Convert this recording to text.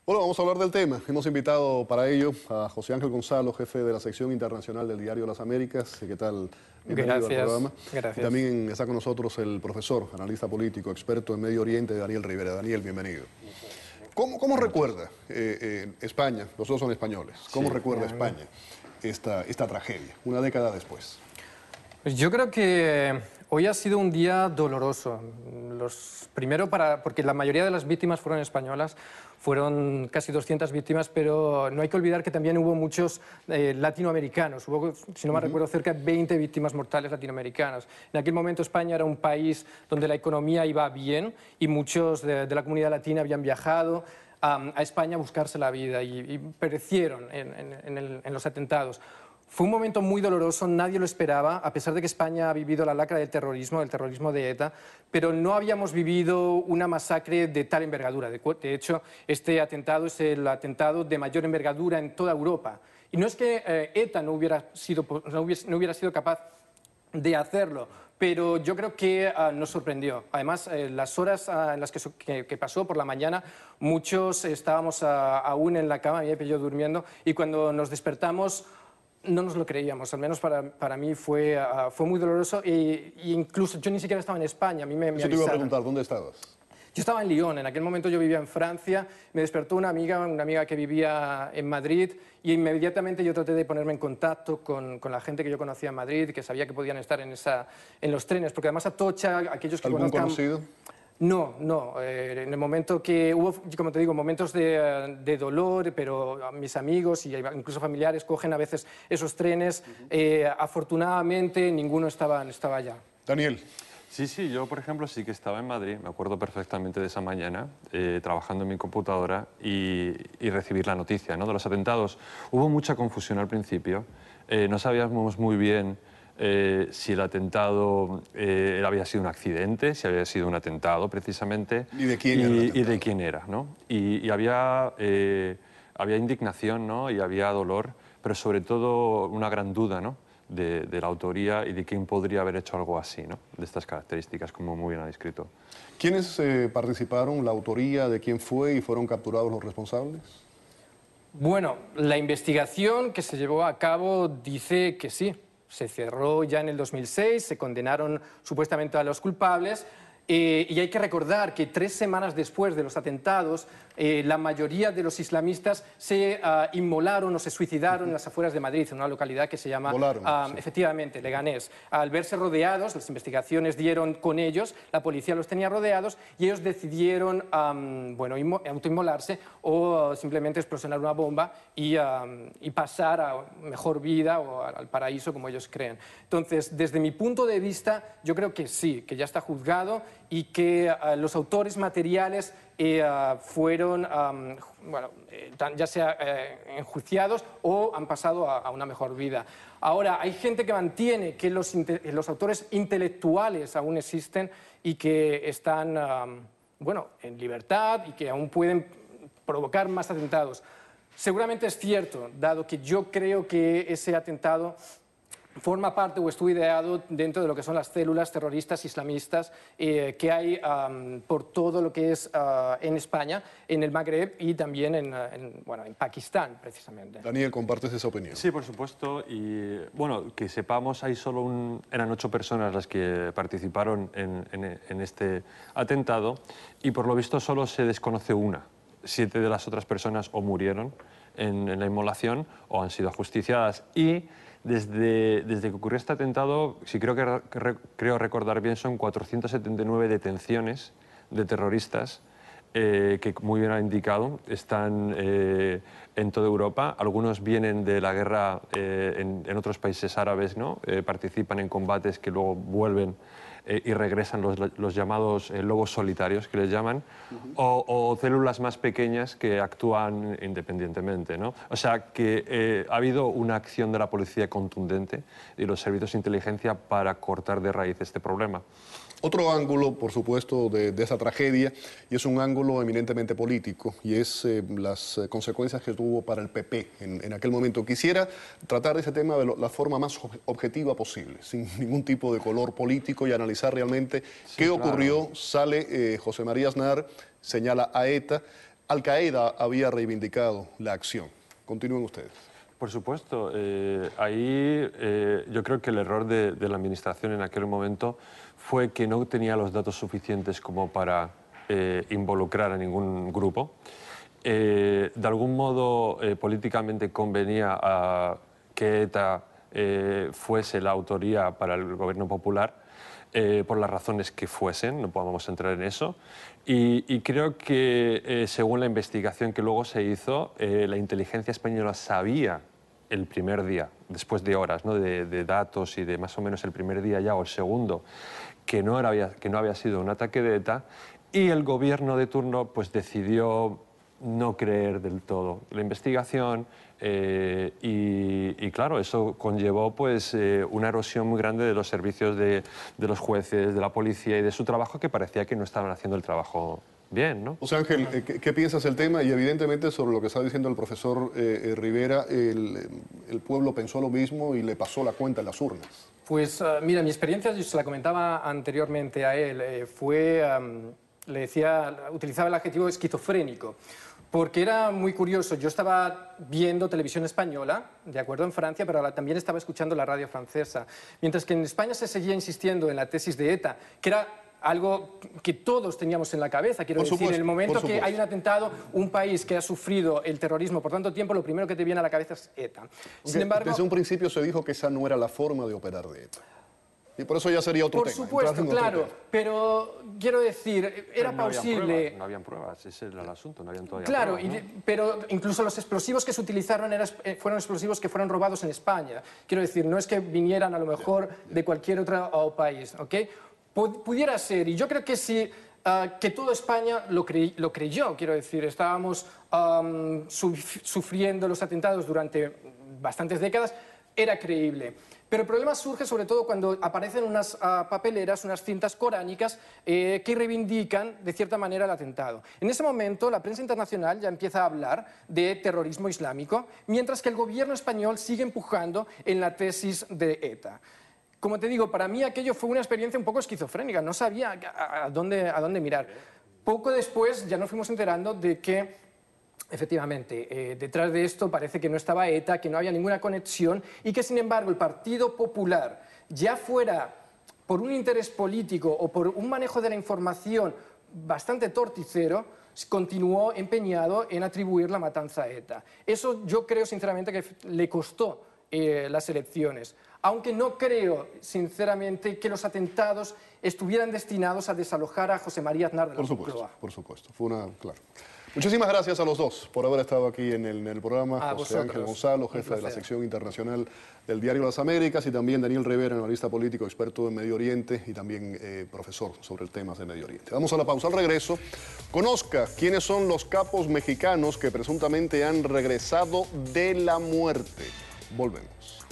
Bueno, vamos a hablar del tema. Hemos invitado para ello a José Ángel Gonzalo, jefe de la sección internacional del Diario Las Américas. ¿Qué tal? Bienvenido al programa. Gracias. Y también está con nosotros el profesor, analista político, experto en Medio Oriente, Daniel Rivera. Daniel, bienvenido. ¿Cómo recuerda España, los dos son españoles, cómo recuerda España esta tragedia, una década después? Pues yo creo que hoy ha sido un día doloroso. Primero porque la mayoría de las víctimas fueron españolas, fueron casi 200 víctimas, pero no hay que olvidar que también hubo muchos latinoamericanos. Hubo, si no me recuerdo, cerca de 20 víctimas mortales latinoamericanas. En aquel momento España era un país donde la economía iba bien y muchos de la comunidad latina habían viajado a España a buscarse la vida y perecieron en los atentados. Fue un momento muy doloroso, nadie lo esperaba, a pesar de que España ha vivido la lacra del terrorismo de ETA, pero no habíamos vivido una masacre de tal envergadura. De hecho, este atentado es el atentado de mayor envergadura en toda Europa. Y no es que ETA no hubiera sido capaz de hacerlo, pero yo creo que nos sorprendió. Además, las horas en las que pasó por la mañana, muchos estábamos aún en la cama, me pilló durmiendo, y cuando nos despertamos no nos lo creíamos, al menos para mí fue muy doloroso e incluso yo ni siquiera estaba en España, a mí me Eso te iba a preguntar, ¿dónde estabas? Yo estaba en Lyon, en aquel momento yo vivía en Francia, me despertó una amiga que vivía en Madrid y inmediatamente yo traté de ponerme en contacto con la gente que yo conocía en Madrid, que sabía que podían estar en los trenes, porque además Atocha, aquellos que ¿Algún conozcan... conocido? No. En el momento que hubo, como te digo, momentos de dolor, pero mis amigos y incluso familiares cogen a veces esos trenes. Afortunadamente, ninguno estaba allá. Daniel. Sí, yo por ejemplo sí que estaba en Madrid, me acuerdo perfectamente de esa mañana, trabajando en mi computadora y recibir la noticia, ¿no?, de los atentados. Hubo mucha confusión al principio, no sabíamos muy bien si el atentado había sido un accidente, si había sido un atentado precisamente. ¿Y de quién era el atentado? Y de quién era, ¿no? Y había indignación, ¿no?, y había dolor, pero sobre todo una gran duda, ¿no?, de la autoría y de quién podría haber hecho algo así, ¿no?, de estas características, como muy bien ha descrito. ¿Quiénes participaron, la autoría de quién fue y fueron capturados los responsables? Bueno, la investigación que se llevó a cabo dice que sí. Se cerró ya en el 2006, se condenaron supuestamente a los culpables. Y hay que recordar que 3 semanas después de los atentados, la mayoría de los islamistas se inmolaron o se suicidaron en las afueras de Madrid, en una localidad que se llama, efectivamente, Leganés. Al verse rodeados, las investigaciones dieron con ellos, la policía los tenía rodeados y ellos decidieron autoinmolarse o simplemente explosionar una bomba y pasar a mejor vida o al paraíso, como ellos creen. Entonces, desde mi punto de vista, yo creo que sí, que ya está juzgado y que los autores materiales fueron ya sea enjuiciados o han pasado a una mejor vida. Ahora, hay gente que mantiene que los autores intelectuales aún existen y que están en libertad y que aún pueden provocar más atentados. Seguramente es cierto, dado que yo creo que ese atentado forma parte o estuvo ideado dentro de lo que son las células terroristas islamistas que hay por todo lo que es en España, en el Magreb y también en Pakistán, precisamente. Daniel, ¿compartes esa opinión? Sí, por supuesto. Y bueno, que sepamos, eran 8 personas las que participaron en este atentado y por lo visto solo se desconoce una. 7 de las otras personas o murieron en la inmolación o han sido ajusticiadas. Y desde que ocurrió este atentado, si creo recordar bien, son 479 detenciones de terroristas que, muy bien ha indicado, están en toda Europa. Algunos vienen de la guerra en otros países árabes, ¿no? Participan en combates que luego vuelven y regresan los llamados lobos solitarios, que les llaman, o células más pequeñas que actúan independientemente, ¿no? O sea, que ha habido una acción de la policía contundente y los servicios de inteligencia para cortar de raíz este problema. Otro ángulo, por supuesto, de esa tragedia, y es un ángulo eminentemente político, y es las consecuencias que tuvo para el PP en aquel momento. Quisiera tratar ese tema de la forma más objetiva posible, sin ningún tipo de color político, y analizar realmente qué ocurrió. Sale José María Aznar, señala a ETA. Al Qaeda había reivindicado la acción. Continúen ustedes. Por supuesto, ahí yo creo que el error de la administración en aquel momento fue que no tenía los datos suficientes como para involucrar a ningún grupo. De algún modo, políticamente convenía que ETA fuese la autoría para el gobierno popular, por las razones que fuesen, no podemos entrar en eso. Y creo que, según la investigación que luego se hizo, la inteligencia española sabía el primer día, después de horas, ¿no?, de datos y de más o menos el primer día ya o el segundo, que no había sido un ataque de ETA, y el gobierno de turno pues decidió no creer del todo la investigación, y claro, eso conllevó pues una erosión muy grande de los servicios de los jueces, de la policía y de su trabajo, que parecía que no estaban haciendo el trabajo bien, ¿no? José Ángel, ¿qué piensas del tema? Y evidentemente sobre lo que está diciendo el profesor Rivera, el pueblo pensó lo mismo y le pasó la cuenta en las urnas. Pues mira, mi experiencia, yo se la comentaba anteriormente a él, fue, le decía, utilizaba el adjetivo esquizofrénico, porque era muy curioso. Yo estaba viendo televisión española, de acuerdo, en Francia, pero también estaba escuchando la radio francesa, mientras que en España se seguía insistiendo en la tesis de ETA, que era algo que todos teníamos en la cabeza, quiero decir, en el momento que hay un atentado, un país que ha sufrido el terrorismo por tanto tiempo, lo primero que te viene a la cabeza es ETA. Sin embargo, desde un principio se dijo que esa no era la forma de operar de ETA. Y por eso ya sería otro tema. Por supuesto, claro, pero quiero decir, era plausible. No habían pruebas, ese era el asunto, no habían todavía claro, pruebas, ¿no? Pero incluso los explosivos que se utilizaron fueron explosivos que fueron robados en España. Quiero decir, no es que vinieran a lo mejor de cualquier otro país, ¿ok? Pudiera ser, y yo creo que sí, que toda España lo creyó, quiero decir, estábamos sufriendo los atentados durante bastantes décadas, era creíble. Pero el problema surge sobre todo cuando aparecen unas papeleras, unas cintas coránicas que reivindican de cierta manera el atentado. En ese momento la prensa internacional ya empieza a hablar de terrorismo islámico, mientras que el gobierno español sigue empujando en la tesis de ETA. Como te digo, para mí aquello fue una experiencia un poco esquizofrénica, no sabía a dónde mirar. Poco después ya nos fuimos enterando de que efectivamente, detrás de esto parece que no estaba ETA, que no había ninguna conexión y que, sin embargo, el Partido Popular, ya fuera por un interés político o por un manejo de la información bastante torticero, continuó empeñado en atribuir la matanza a ETA. Eso yo creo, sinceramente, que le costó las elecciones. Aunque no creo, sinceramente, que los atentados estuvieran destinados a desalojar a José María Aznar de la Moncloa. Por supuesto, fue una... Claro. Muchísimas gracias a los dos por haber estado aquí en el programa. A José vosotros. Ángel Gonzalo, jefe de la sección internacional del Diario Las Américas, y también Daniel Rivera, analista político, experto en Medio Oriente y también profesor sobre el tema de Medio Oriente. Vamos a la pausa. Al regreso, conozca quiénes son los capos mexicanos que presuntamente han regresado de la muerte. Volvemos.